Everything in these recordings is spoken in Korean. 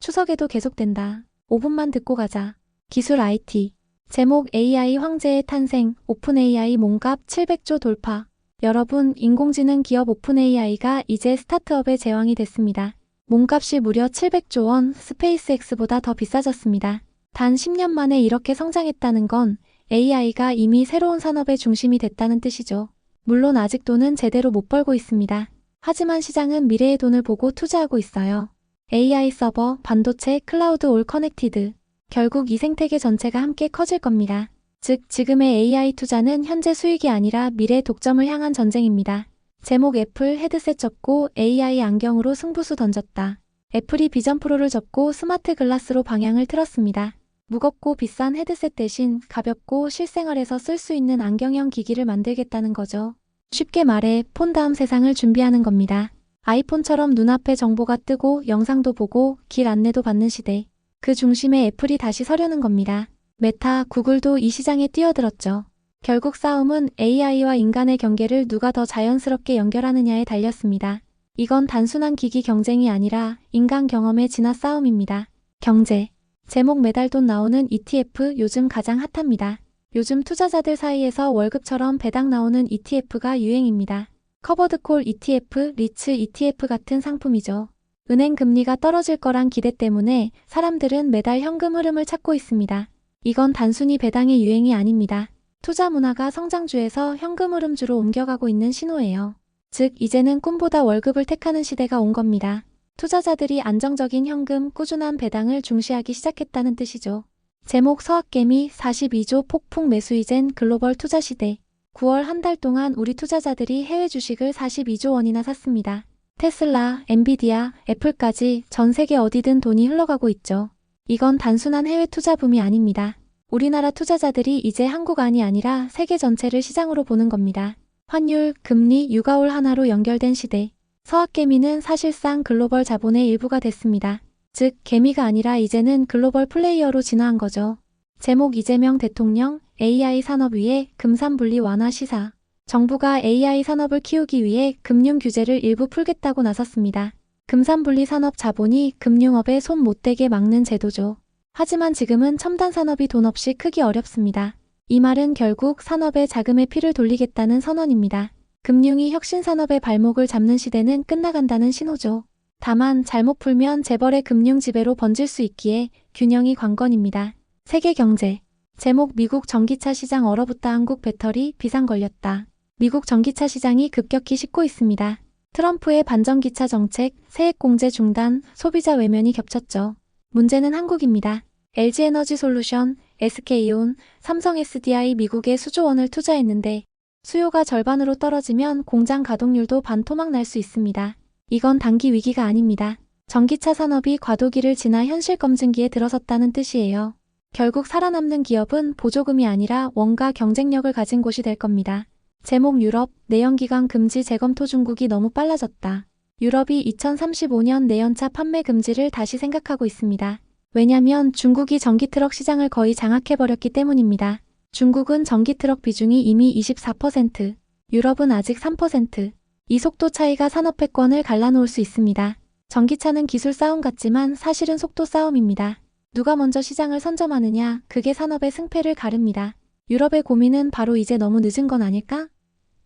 추석에도 계속된다. 5분만 듣고 가자. 기술 IT. 제목 AI 황제의 탄생, 오픈 AI 몸값 700조 돌파. 여러분, 인공지능 기업 오픈 AI가 이제 스타트업의 제왕이 됐습니다. 몸값이 무려 700조 원, 스페이스X보다 더 비싸졌습니다. 단 10년 만에 이렇게 성장했다는 건 AI가 이미 새로운 산업의 중심이 됐다는 뜻이죠. 물론 아직 돈은 제대로 못 벌고 있습니다. 하지만 시장은 미래의 돈을 보고 투자하고 있어요. AI 서버, 반도체, 클라우드 올 커넥티드. 결국 이 생태계 전체가 함께 커질 겁니다. 즉, 지금의 AI 투자는 현재 수익이 아니라 미래 독점을 향한 전쟁입니다. 제목 애플 헤드셋 접고 AI 안경으로 승부수 던졌다. 애플이 비전 프로를 접고 스마트 글라스로 방향을 틀었습니다. 무겁고 비싼 헤드셋 대신 가볍고 실생활에서 쓸 수 있는 안경형 기기를 만들겠다는 거죠. 쉽게 말해 폰 다음 세상을 준비하는 겁니다. 아이폰처럼 눈앞에 정보가 뜨고 영상도 보고 길 안내도 받는 시대. 그 중심에 애플이 다시 서려는 겁니다. 메타, 구글도 이 시장에 뛰어들었죠. 결국 싸움은 AI와 인간의 경계를 누가 더 자연스럽게 연결하느냐에 달렸습니다. 이건 단순한 기기 경쟁이 아니라 인간 경험의 진화 싸움입니다. 경제. 제목 매달 돈 나오는 ETF 요즘 가장 핫합니다. 요즘 투자자들 사이에서 월급처럼 배당 나오는 ETF가 유행입니다. 커버드콜 ETF, 리츠 ETF 같은 상품이죠. 은행 금리가 떨어질 거란 기대 때문에 사람들은 매달 현금 흐름을 찾고 있습니다. 이건 단순히 배당의 유행이 아닙니다. 투자 문화가 성장주에서 현금 흐름주로 옮겨가고 있는 신호예요. 즉, 이제는 꿈보다 월급을 택하는 시대가 온 겁니다. 투자자들이 안정적인 현금, 꾸준한 배당을 중시하기 시작했다는 뜻이죠. 제목 서학개미 42조 폭풍 매수이젠 글로벌 투자 시대. 9월 한 달 동안 우리 투자자들이 해외 주식을 42조 원이나 샀습니다. 테슬라, 엔비디아, 애플까지 전 세계 어디든 돈이 흘러가고 있죠. 이건 단순한 해외 투자 붐이 아닙니다. 우리나라 투자자들이 이제 한국안이 아니라 세계 전체를 시장으로 보는 겁니다. 환율, 금리, 육아올 하나로 연결된 시대. 서학개미는 사실상 글로벌 자본의 일부가 됐습니다. 즉, 개미가 아니라 이제는 글로벌 플레이어로 진화한 거죠. 제목 이재명 대통령, AI 산업 위에 금산분리 완화 시사. 정부가 AI 산업을 키우기 위해 금융 규제를 일부 풀겠다고 나섰습니다. 금산분리 산업 자본이 금융업에 손 못 대게 막는 제도죠. 하지만 지금은 첨단 산업이 돈 없이 크기 어렵습니다. 이 말은 결국 산업에 자금의 피를 돌리겠다는 선언입니다. 금융이 혁신 산업의 발목을 잡는 시대는 끝나간다는 신호죠. 다만 잘못 풀면 재벌의 금융 지배로 번질 수 있기에 균형이 관건입니다. 세계 경제. 제목 미국 전기차 시장 얼어붙다 한국 배터리 비상 걸렸다. 미국 전기차 시장이 급격히 식고 있습니다. 트럼프의 반전기차 정책, 세액 공제 중단, 소비자 외면이 겹쳤죠. 문제는 한국입니다. LG에너지솔루션, SK온, 삼성 SDI 미국에 수조 원을 투자했는데 수요가 절반으로 떨어지면 공장 가동률도 반토막 날 수 있습니다. 이건 단기 위기가 아닙니다. 전기차 산업이 과도기를 지나 현실 검증기에 들어섰다는 뜻이에요. 결국 살아남는 기업은 보조금이 아니라 원가 경쟁력을 가진 곳이 될 겁니다. 제목 유럽, 내연기관 금지 재검토 중국이 너무 빨라졌다. 유럽이 2035년 내연차 판매 금지를 다시 생각하고 있습니다. 왜냐면 중국이 전기트럭 시장을 거의 장악해버렸기 때문입니다. 중국은 전기트럭 비중이 이미 24%, 유럽은 아직 3%. 이 속도 차이가 산업 패권을 갈라놓을 수 있습니다. 전기차는 기술 싸움 같지만 사실은 속도 싸움입니다. 누가 먼저 시장을 선점하느냐, 그게 산업의 승패를 가릅니다. 유럽의 고민은 바로 이제 너무 늦은 건 아닐까?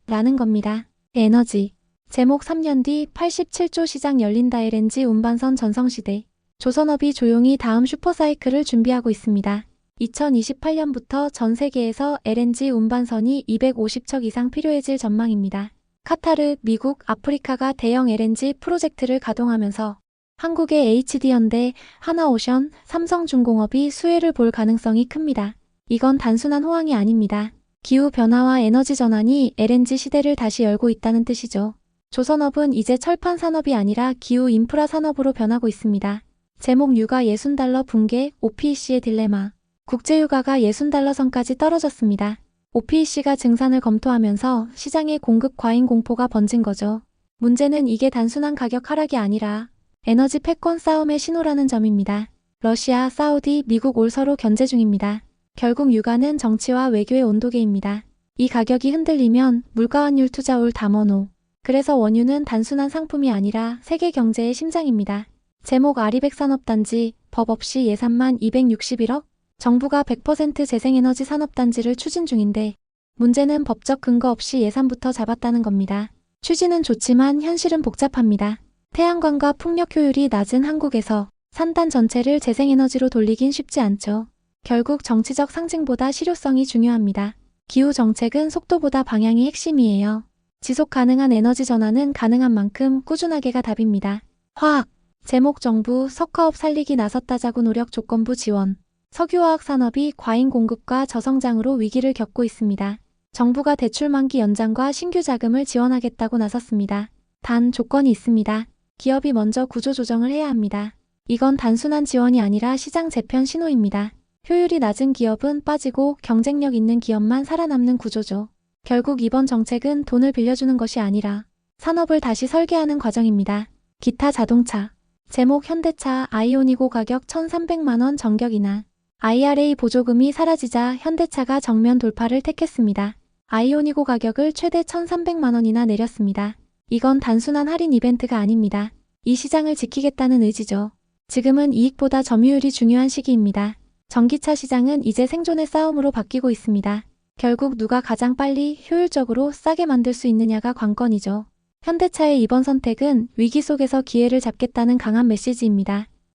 라는 겁니다. 에너지. 제목 3년 뒤 87조 시장 열린다 LNG 운반선 전성시대. 조선업이 조용히 다음 슈퍼사이클을 준비하고 있습니다. 2028년부터 전 세계에서 LNG 운반선이 250척 이상 필요해질 전망입니다. 카타르, 미국, 아프리카가 대형 LNG 프로젝트를 가동하면서 한국의 HD현대, 하나오션, 삼성중공업이 수혜를 볼 가능성이 큽니다. 이건 단순한 호황이 아닙니다. 기후변화와 에너지 전환이 LNG 시대를 다시 열고 있다는 뜻이죠. 조선업은 이제 철판 산업이 아니라 기후 인프라 산업으로 변하고 있습니다. 제목 육아 60달러 붕괴, OPEC의 딜레마. 국제유가가 60달러 선까지 떨어졌습니다. OPEC가 증산을 검토하면서 시장에 공급 과잉 공포가 번진 거죠. 문제는 이게 단순한 가격 하락이 아니라 에너지 패권 싸움의 신호라는 점입니다. 러시아, 사우디, 미국 올 서로 견제 중입니다. 결국 유가는 정치와 외교의 온도계입니다. 이 가격이 흔들리면 물가환율 투자올 담원호. 그래서 원유는 단순한 상품이 아니라 세계 경제의 심장입니다. 제목 아리백산업단지, 법 없이 예산만 261억? 정부가 100% 재생에너지 산업단지를 추진 중인데 문제는 법적 근거 없이 예산부터 잡았다는 겁니다. 취지는 좋지만 현실은 복잡합니다. 태양광과 풍력 효율이 낮은 한국에서 산단 전체를 재생에너지로 돌리긴 쉽지 않죠. 결국 정치적 상징보다 실효성이 중요합니다. 기후 정책은 속도보다 방향이 핵심이에요. 지속 가능한 에너지 전환은 가능한 만큼 꾸준하게가 답입니다. 화학, 제목 정부 석화업 살리기 나섰다 자구 노력 조건부 지원. 석유화학 산업이 과잉 공급과 저성장으로 위기를 겪고 있습니다. 정부가 대출 만기 연장과 신규 자금을 지원하겠다고 나섰습니다. 단 조건이 있습니다. 기업이 먼저 구조 조정을 해야 합니다. 이건 단순한 지원이 아니라 시장 재편 신호입니다. 효율이 낮은 기업은 빠지고 경쟁력 있는 기업만 살아남는 구조죠. 결국 이번 정책은 돈을 빌려주는 것이 아니라 산업을 다시 설계하는 과정입니다. 기타 자동차, 제목 현대차 아이오니고 가격 1,300만원 정격 인하. IRA 보조금이 사라지자 현대차가 정면 돌파를 택했습니다. 아이오니고 가격을 최대 1,300만원이나 내렸습니다. 이건 단순한 할인 이벤트가 아닙니다. 이 시장을 지키겠다는 의지죠. 지금은 이익보다 점유율이 중요한 시기입니다. 전기차 시장은 이제 생존의 싸움으로 바뀌고 있습니다. 결국 누가 가장 빨리 효율적으로 싸게 만들 수 있느냐가 관건이죠. 현대차의 이번 선택은 위기 속에서 기회를 잡겠다는 강한 메시지입니다.